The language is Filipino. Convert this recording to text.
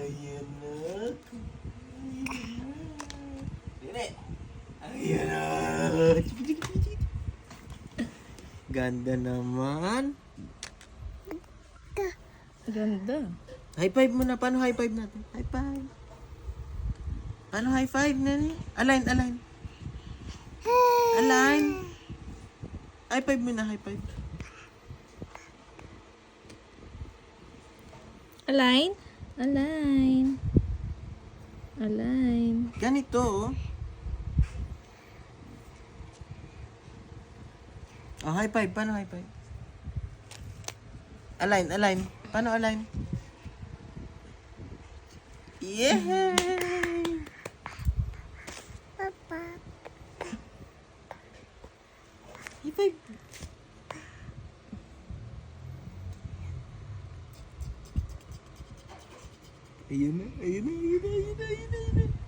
Ayan na. Dine. Ayan na. Ganda naman. Ganda. High five muna. Paano high five natin? High five. Paano high five na ni? Align, align. Align. High five muna, high five. Align. Align. Align. Ganito, oh. Oh, high five. Paano high five? Align, align. Paano align? Yeah! Papa. High five. Ayun na, ayun na, ayun na, ayun na, ayun na, ayun na.